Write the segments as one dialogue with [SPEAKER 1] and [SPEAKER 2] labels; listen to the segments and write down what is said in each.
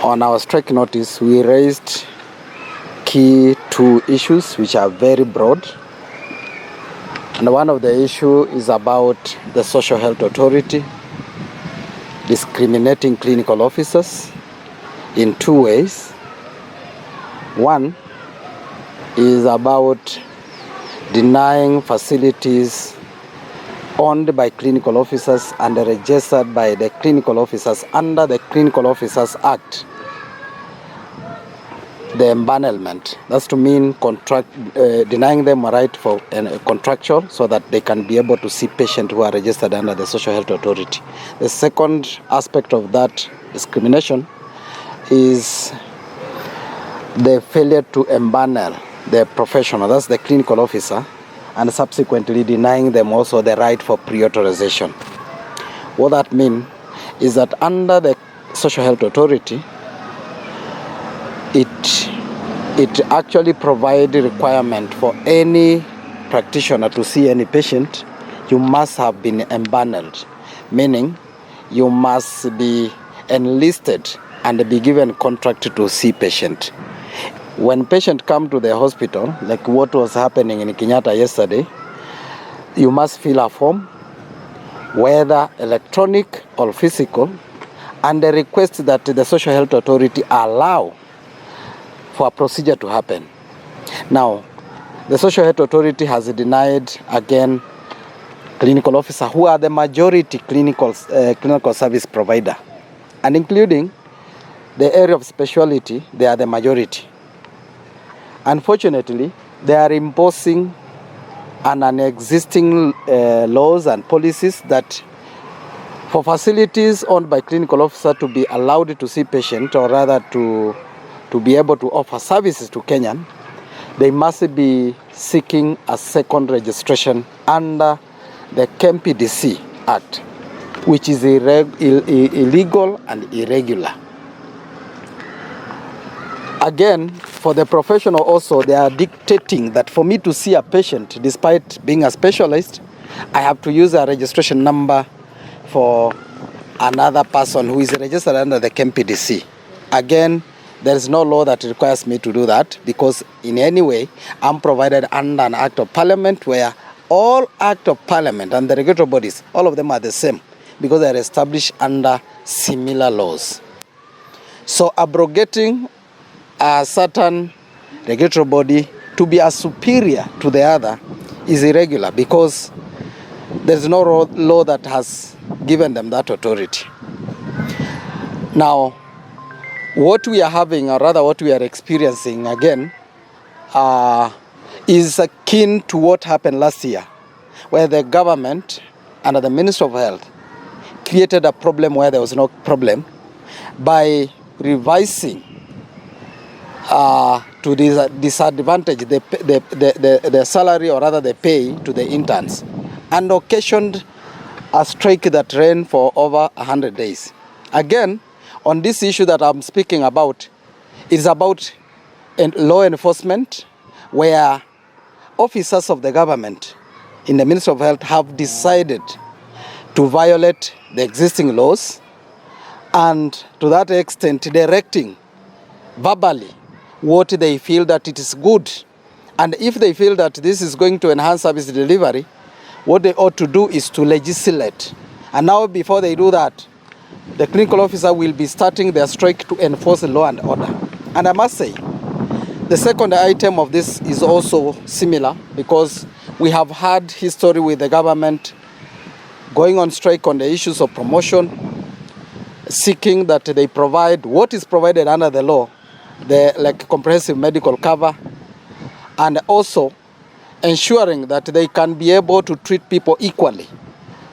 [SPEAKER 1] On our strike notice, we raised key two issues which are very broad. And one of the issue is about the Social Health Authority discriminating clinical officers in two ways. One is about denying facilities owned by clinical officers and registered by the clinical officers under the Clinical Officers Act. The empanelment, that's to mean denying them a right for contractual so that they can be able to see patients who are registered under the Social Health Authority. The second aspect of that discrimination is the failure to empanel the professional, that's the clinical officer, and subsequently denying them also the right for pre-authorization. What that means is that under the Social Health Authority, it actually provides a requirement for any practitioner to see any patient. You must have been empaneled, meaning you must be enlisted and be given contract to see patient. When patient come to the hospital, like what was happening in Kenyatta yesterday, you must fill a form, whether electronic or physical, and the request that the Social Health Authority allow for a procedure to happen. Now, the Social Health Authority has denied again clinical officers who are the majority clinical service provider, and including the area of specialty, they are the majority. Unfortunately, they are imposing an existing laws and policies that for facilities owned by clinical officer to be allowed to see patient, or rather to be able to offer services to Kenyan, they must be seeking a second registration under the KMPDC Act, which is illegal and irregular. Again, for the professional also, they are dictating that for me to see a patient, despite being a specialist, I have to use a registration number for another person who is registered under the KMPDC. Again, there is no law that requires me to do that, because in any way, I'm provided under an Act of Parliament where all Act of Parliament and the regulatory bodies, all of them are the same, because they are established under similar laws. So abrogating a certain regulatory body to be as superior to the other is irregular, because there is no law that has given them that authority. Now, what we are having, or rather what we are experiencing again, is akin to what happened last year, where the government under the Ministry of Health created a problem where there was no problem by revising to disadvantage the salary, or rather the pay to the interns, and occasioned a strike that ran for over 100 days. Again, on this issue that I'm speaking about, it's about law enforcement, where officers of the government in the Ministry of Health have decided to violate the existing laws, and to that extent directing verbally what they feel that it is good. And if they feel that this is going to enhance service delivery, what they ought to do is to legislate. And now, before they do that, the clinical officer will be starting their strike to enforce law and order. And I must say, the second item of this is also similar, because we have had history with the government going on strike on the issues of promotion, seeking that they provide what is provided under the law, like comprehensive medical cover, and also ensuring that they can be able to treat people equally.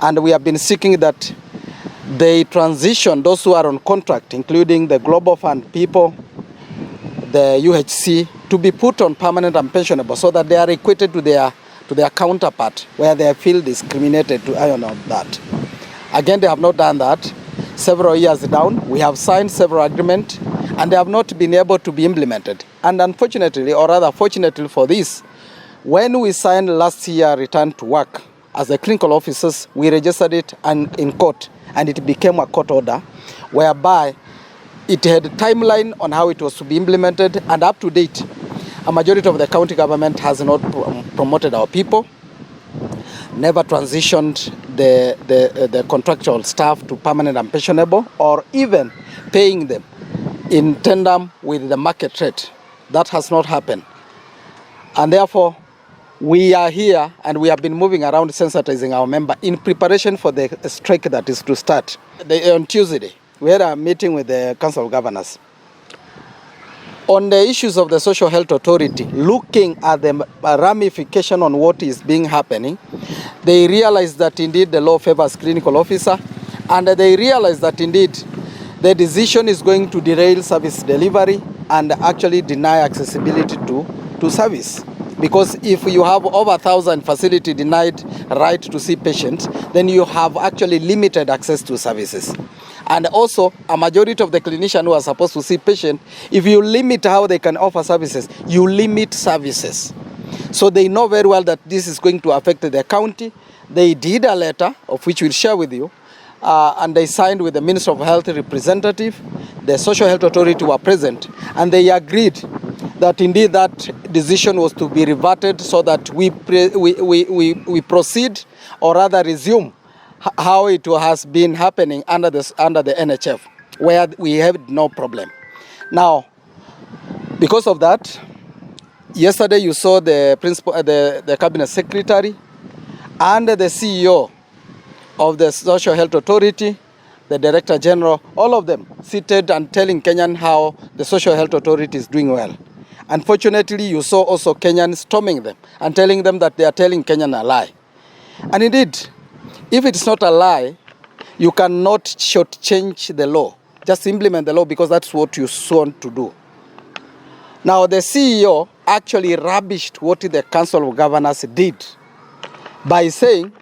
[SPEAKER 1] And we have been seeking that they transition those who are on contract, including the Global Fund people, the UHC, to be put on permanent and pensionable, so that they are equated to their counterpart where they feel discriminated to iron out that. Again, they have not done that. Several years down, we have signed several agreements, and they have not been able to be implemented. And unfortunately, or rather fortunately for this, when we signed last year return to work as the clinical officers, we registered it in court, and it became a court order whereby it had a timeline on how it was to be implemented, and up to date, a majority of the county government has not promoted our people, never transitioned the contractual staff to permanent and pensionable, or even paying them in tandem with the market rate. That has not happened. And therefore, we are here and we have been moving around sensitizing our member in preparation for the strike that is to start. On Tuesday, we had a meeting with the Council of Governors on the issues of the Social Health Authority, looking at the ramification on what is being happening. They realized that indeed the law favors clinical officer, and they realized that indeed the decision is going to derail service delivery and actually deny accessibility to service. Because if you have over 1,000 facility denied right to see patients, then you have actually limited access to services. And also, a majority of the clinicians who are supposed to see patients, if you limit how they can offer services, you limit services. So they know very well that this is going to affect the county. They did a letter, of which we'll share with you, and they signed with the Minister of Health representative. The Social Health Authority were present, and they agreed that indeed that decision was to be reverted so that we proceed, or rather resume how it has been happening under the NHF, where we have no problem. Now, because of that, yesterday you saw the principal, the cabinet secretary, and the CEO of the Social Health Authority, the Director General, all of them seated and telling Kenyans how the Social Health Authority is doing well. Unfortunately, you saw also Kenyans storming them and telling them that they are telling Kenyans a lie. And indeed, if it's not a lie, you cannot shortchange the law. Just implement the law, because that's what you want to do. Now, the CEO actually rubbished what the Council of Governors did by saying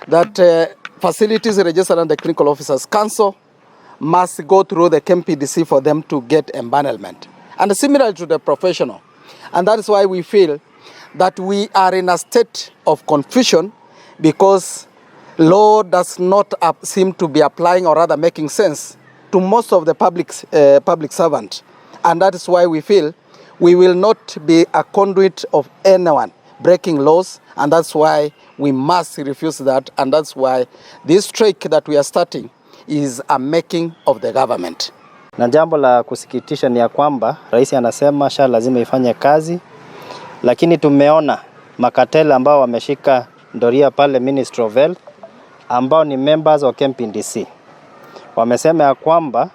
[SPEAKER 1] that facilities registered under the Clinical Officers Council must go through the KMPDC for them to get empanelment. And similar to the professional. And that is why we feel that we are in a state of confusion, because law does not seem to be applying, or rather making sense, to most of the public servants. And that is why we feel we will not be a conduit of anyone breaking laws, and that's why we must refuse that, and that's why this strike that we are starting is a making of the government.
[SPEAKER 2] Na jambo la kusikitisha ni ya kwamba rais anasema SHA lazima ifanye kazi, lakini tumeona makatela ambao wameshika doria pale Ministry of Health, ambao ni members wa KMPDC. Wamesema ya kwamba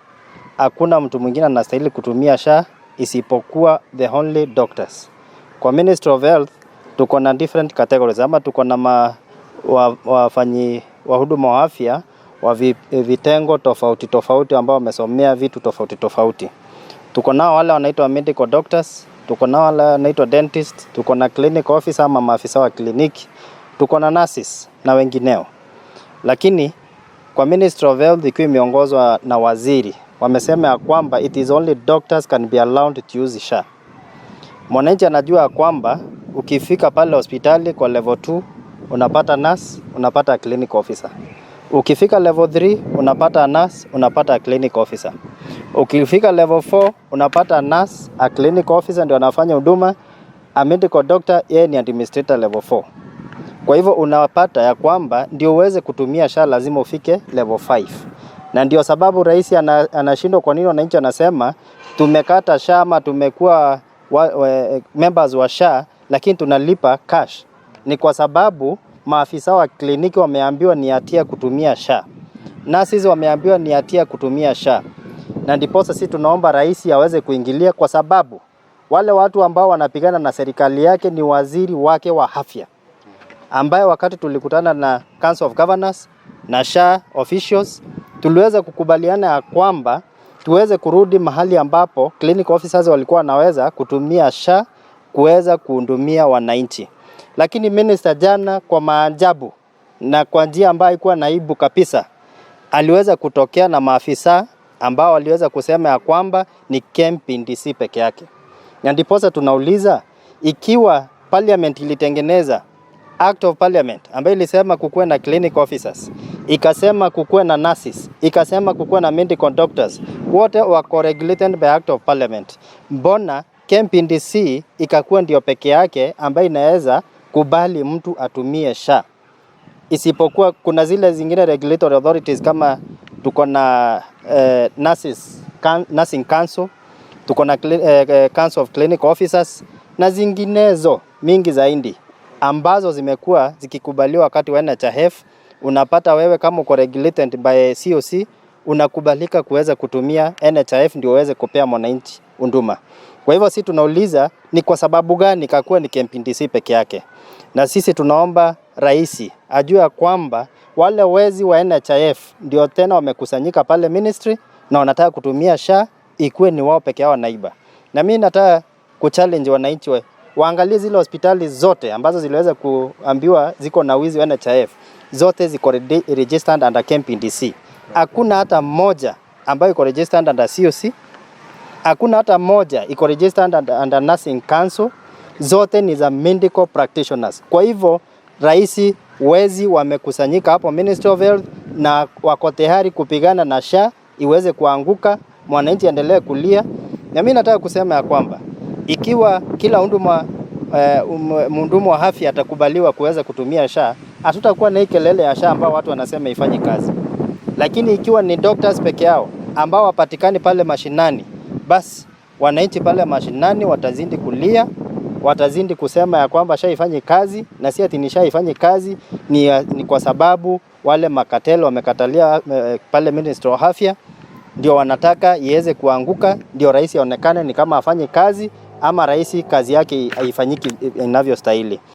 [SPEAKER 2] hakuna mtu mwingine anastahili kutumia SHA isipokuwa the only doctors. Kwa Ministry of Health tuko na different categories, ama tuko na wahuduma wa afya wa vitengo tofauti ambao wamesomea vitu tofauti. Tuko nao wale wanaitwa medical doctors, tuko nao wale wanaitwa dentist, tuko na clinic officer ama maafisa wa kliniki, tuko na nurses na wengineo. Lakini kwa Ministry of Health ikiwa imeongozwa na waziri, wamesema ya kwamba it is only doctors can be allowed to use SHA. Mwananchi anajua kwamba ukifika pale hospitali kwa level 2 unapata nurse, unapata clinic officer. Ukifika level 3 unapata nurse, unapata clinic officer. Ukifika level 4 unapata nurse, a clinic officer ndio anafanya huduma, a medical doctor yeye ni administrator level 4. Kwa hivyo unapata ya kwamba ndio uweze kutumia SHA lazima ufike level 5. Na ndio sababu rais anashindwa kwa nini wananchi anasema tumekata SHA ama tumekuwa members wa SHA lakini tunalipa cash. Ni kwa sababu maafisa wa kliniki wameambiwa ni hatia kutumia SHA. Nurses wameambiwa ni hatia kutumia SHA. Na ndipo sisi tunaomba rais aweze kuingilia, kwa sababu wale watu ambao wanapigana na serikali yake ni waziri wake wa afya, ambaye wakati tulikutana na Council of Governors na SHA officials tuliweza kukubaliana ya kwamba tuweze kurudi mahali ambapo clinic officers walikuwa wanaweza kutumia SHA kuweza kuhudumia wananchi. Lakini minister jana kwa maajabu na kwa njia ambayo ilikuwa naibu kabisa aliweza kutokea na maafisa ambao waliweza kusema ya kwamba ni KMPDC peke yake. Na ndipo tunauliza, ikiwa parliament ilitengeneza Act of Parliament ambayo ilisema kukuwe na clinic officers, ikasema kukuwe na nurses, ikasema kukuwe na medical doctors, wote wako regulated by Act of Parliament. Mbona KMPDC ikakuwa ndio peke yake ambayo inaweza kubali mtu atumie SHA, isipokuwa kuna zile zingine regulatory authorities kama tuko na nursing council, tuko na council of clinic officers na zinginezo mingi zaidi ambazo zimekuwa zikikubaliwa wakati wa NHIF. Unapata wewe kama uko regulated by COC unakubalika kuweza kutumia NHIF ndio uweze kupea mwananchi huduma. Kwa hivyo sisi tunauliza ni kwa sababu gani kakuwa ni KMPDC peke yake, na sisi tunaomba rais ajue kwamba wale wezi wa NHIF ndio tena wamekusanyika pale ministry na wanataka kutumia SHA ikuwe ni wao peke yao naiba. Na mimi nataka kuchallenge wananchi waangalie zile hospitali zote ambazo ziliweza kuambiwa ziko na wizi wa NHIF, zote ziko registered under KMPDC. Hakuna hata moja ambayo iko registered under COC, hakuna hata moja iko registered under nursing council, zote ni za medical practitioners. Kwa hivyo rais, wezi wamekusanyika hapo Ministry of Health na wako tayari kupigana na SHA iweze kuanguka, mwananchi endelee kulia. Na mimi nataka kusema ya kwamba ikiwa kila mhudumu wa afya atakubaliwa kuweza kutumia SHA, hatutakuwa na hii kelele ya SHA ambao watu wanasema ifanye kazi. Lakini ikiwa ni doctors peke yao ambao wapatikani pale mashinani, basi wananchi pale mashinani watazidi kulia, watazidi kusema ya kwamba SHA ifanye kazi, na si ati ni SHA ifanye kazi, ni kwa sababu wale makatelo wamekatalia pale Ministry of Afya ndio wanataka iweze kuanguka, ndio rais aonekane ni kama afanye kazi, ama rais kazi yake haifanyiki inavyostahili.